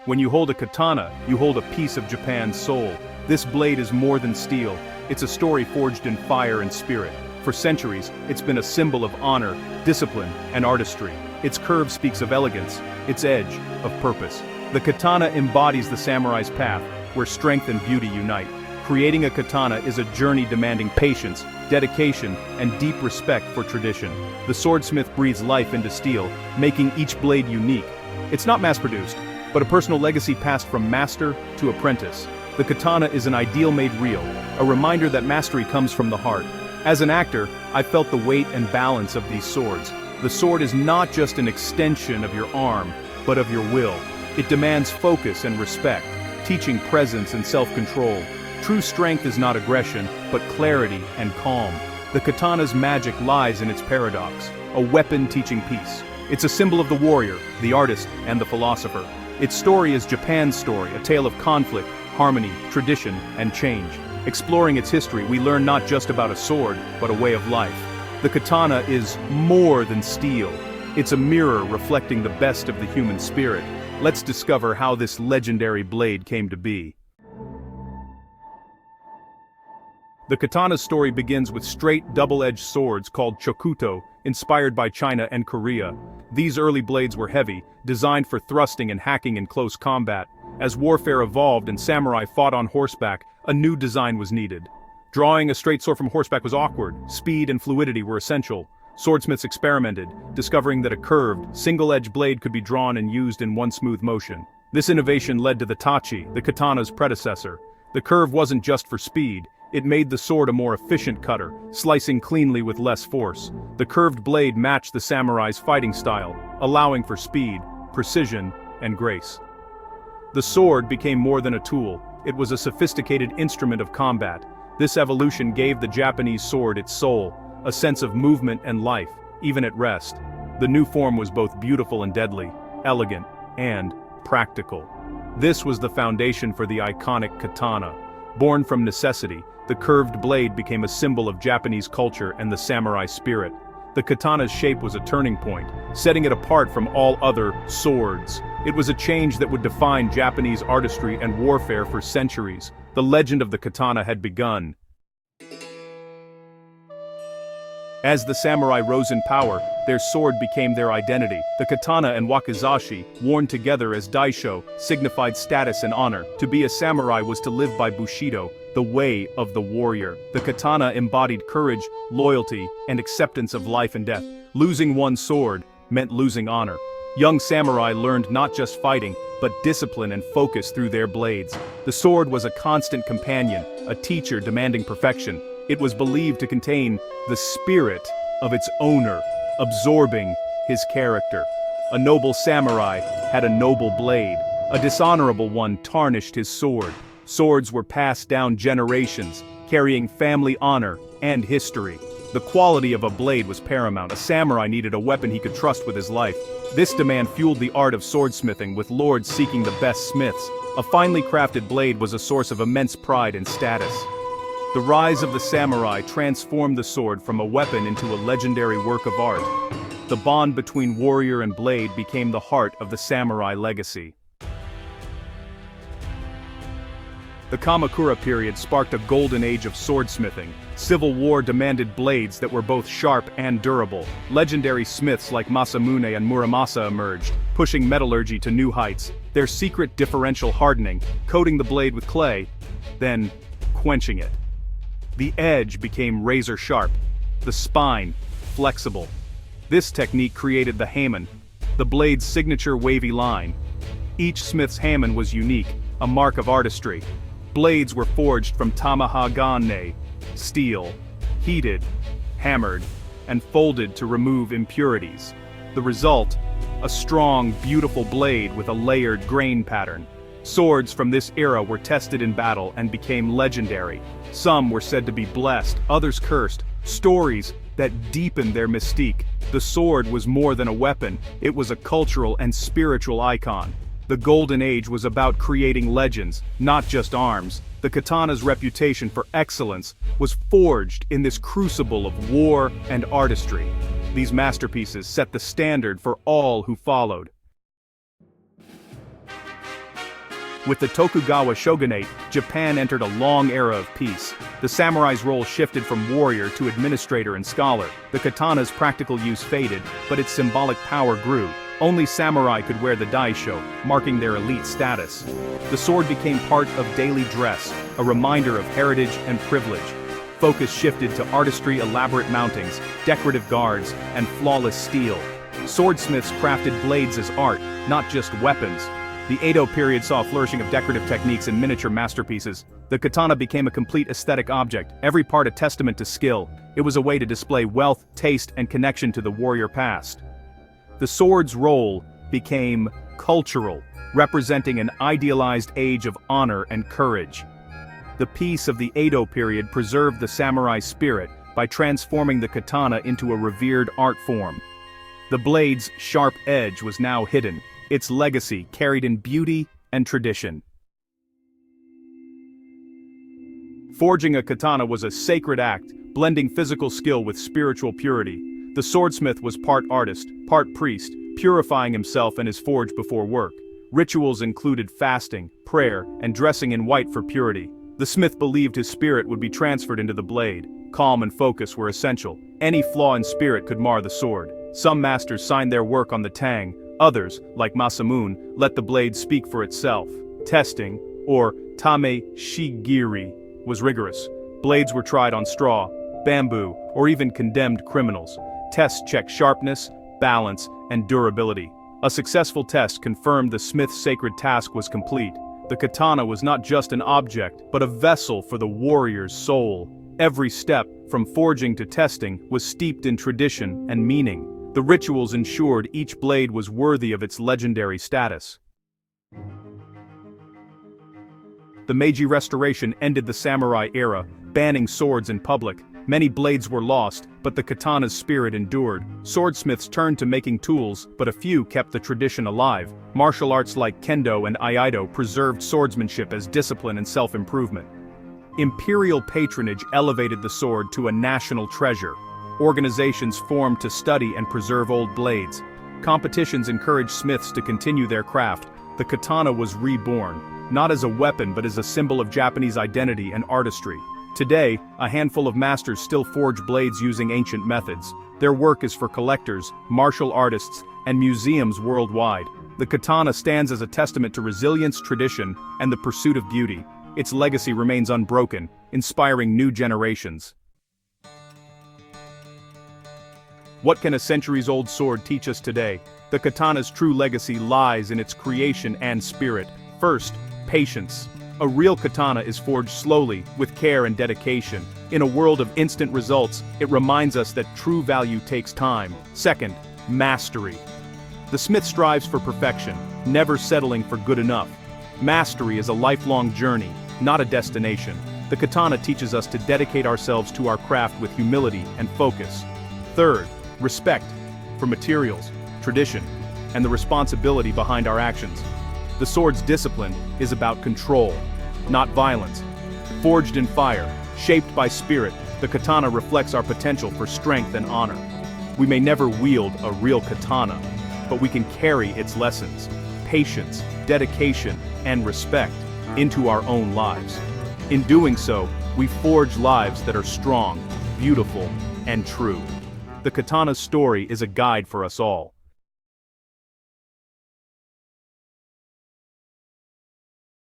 When you hold a katana, you hold a piece of Japan's soul. This blade is more than steel. It's a story forged in fire and spirit. For centuries, it's been a symbol of honor, discipline, and artistry. Its curve speaks of elegance, its edge, of purpose. The katana embodies the samurai's path, where strength and beauty unite. Creating a katana is a journey demanding patience, dedication, and deep respect for tradition. The swordsmith breathes life into steel, making each blade unique. It's not mass-produced, but a personal legacy passed from master to apprentice. The katana is an ideal made real, a reminder that mastery comes from the heart. As an actor, I felt the weight and balance of these swords. The sword is not just an extension of your arm, but of your will. It demands focus and respect, teaching presence and self-control. True strength is not aggression, but clarity and calm. The katana's magic lies in its paradox, a weapon teaching peace. It's a symbol of the warrior, the artist, and the philosopher. Its story is Japan's story, a tale of conflict, harmony, tradition, and change. Exploring its history, we learn not just about a sword, but a way of life. The katana is more than steel. It's a mirror reflecting the best of the human spirit. Let's discover how this legendary blade came to be. The katana's story begins with straight, double-edged swords called chokuto, inspired by China and Korea. These early blades were heavy, designed for thrusting and hacking in close combat. As warfare evolved and samurai fought on horseback, a new design was needed. Drawing a straight sword from horseback was awkward. Speed and fluidity were essential. Swordsmiths experimented, discovering that a curved, single-edged blade could be drawn and used in one smooth motion. This innovation led to the tachi, the katana's predecessor. The curve wasn't just for speed. It made the sword a more efficient cutter, slicing cleanly with less force. The curved blade matched the samurai's fighting style, allowing for speed, precision, and grace. The sword became more than a tool. It was a sophisticated instrument of combat. This evolution gave the Japanese sword its soul, a sense of movement and life, even at rest. The new form was both beautiful and deadly, elegant, and practical. This was the foundation for the iconic katana. Born from necessity, the curved blade became a symbol of Japanese culture and the samurai spirit. The katana's shape was a turning point, setting it apart from all other swords. It was a change that would define Japanese artistry and warfare for centuries. The legend of the katana had begun. As the samurai rose in power, their sword became their identity. The katana and wakizashi, worn together as daisho, signified status and honor. To be a samurai was to live by Bushidō, the way of the warrior. The katana embodied courage, loyalty, and acceptance of life and death. Losing one's sword meant losing honor. Young samurai learned not just fighting, but discipline and focus through their blades. The sword was a constant companion, a teacher demanding perfection. It was believed to contain the spirit of its owner, absorbing his character. A noble samurai had a noble blade. A dishonorable one tarnished his sword. Swords were passed down generations, carrying family honor and history. The quality of a blade was paramount. A samurai needed a weapon he could trust with his life. This demand fueled the art of swordsmithing, with lords seeking the best smiths. A finely crafted blade was a source of immense pride and status. The rise of the samurai transformed the sword from a weapon into a legendary work of art. The bond between warrior and blade became the heart of the samurai legacy. The Kamakura period sparked a golden age of swordsmithing. Civil war demanded blades that were both sharp and durable. Legendary smiths like Masamune and Muramasa emerged, pushing metallurgy to new heights. Their secret differential hardening, coating the blade with clay, then quenching it. The edge became razor sharp, the spine flexible. This technique created the hamon, the blade's signature wavy line. Each smith's hamon was unique, a mark of artistry. Blades were forged from tamahagane, steel, heated, hammered, and folded to remove impurities. The result, a strong, beautiful blade with a layered grain pattern. Swords from this era were tested in battle and became legendary. Some were said to be blessed, others cursed, stories that deepened their mystique. The sword was more than a weapon, it was a cultural and spiritual icon. The Golden Age was about creating legends, not just arms. The katana's reputation for excellence was forged in this crucible of war and artistry. These masterpieces set the standard for all who followed. With the Tokugawa shogunate, Japan entered a long era of peace. The samurai's role shifted from warrior to administrator and scholar. The katana's practical use faded, but its symbolic power grew. Only samurai could wear the daisho, marking their elite status. The sword became part of daily dress, a reminder of heritage and privilege. Focus shifted to artistry, elaborate mountings, decorative guards, and flawless steel. Swordsmiths crafted blades as art, not just weapons. The Edo period saw a flourishing of decorative techniques and miniature masterpieces. The katana became a complete aesthetic object, every part a testament to skill. It was a way to display wealth, taste, and connection to the warrior past. The sword's role became cultural, representing an idealized age of honor and courage. The peace of the Edo period preserved the samurai spirit by transforming the katana into a revered art form. The blade's sharp edge was now hidden, its legacy carried in beauty and tradition. Forging a katana was a sacred act, blending physical skill with spiritual purity. The swordsmith was part artist, part priest, purifying himself and his forge before work. Rituals included fasting, prayer, and dressing in white for purity. The smith believed his spirit would be transferred into the blade. Calm and focus were essential. Any flaw in spirit could mar the sword. Some masters signed their work on the tang. Others, like Masamune, let the blade speak for itself. Testing, or tame shigiri, was rigorous. Blades were tried on straw, bamboo, or even condemned criminals. Tests checked sharpness, balance, and durability. A successful test confirmed the smith's sacred task was complete. The katana was not just an object, but a vessel for the warrior's soul. Every step, from forging to testing, was steeped in tradition and meaning. The rituals ensured each blade was worthy of its legendary status. The Meiji Restoration ended the samurai era, banning swords in public. Many blades were lost, but the katana's spirit endured. Swordsmiths turned to making tools, but a few kept the tradition alive. Martial arts like kendo and aikido preserved swordsmanship as discipline and self-improvement. Imperial patronage elevated the sword to a national treasure. Organizations formed to study and preserve old blades. Competitions encouraged smiths to continue their craft. The katana was reborn, not as a weapon but as a symbol of Japanese identity and artistry. Today, a handful of masters still forge blades using ancient methods. Their work is for collectors, martial artists, and museums worldwide. The katana stands as a testament to resilience, tradition, and the pursuit of beauty. Its legacy remains unbroken, inspiring new generations. What can a centuries-old sword teach us today? The katana's true legacy lies in its creation and spirit. First, patience. A real katana is forged slowly, with care and dedication. In a world of instant results, it reminds us that true value takes time. Second, mastery. The smith strives for perfection, never settling for good enough. Mastery is a lifelong journey, not a destination. The katana teaches us to dedicate ourselves to our craft with humility and focus. Third, respect for materials, tradition, and the responsibility behind our actions. The sword's discipline is about control, not violence. Forged in fire, shaped by spirit, the katana reflects our potential for strength and honor. We may never wield a real katana, but we can carry its lessons, patience, dedication, and respect into our own lives. In doing so, we forge lives that are strong, beautiful, and true. The katana's story is a guide for us all.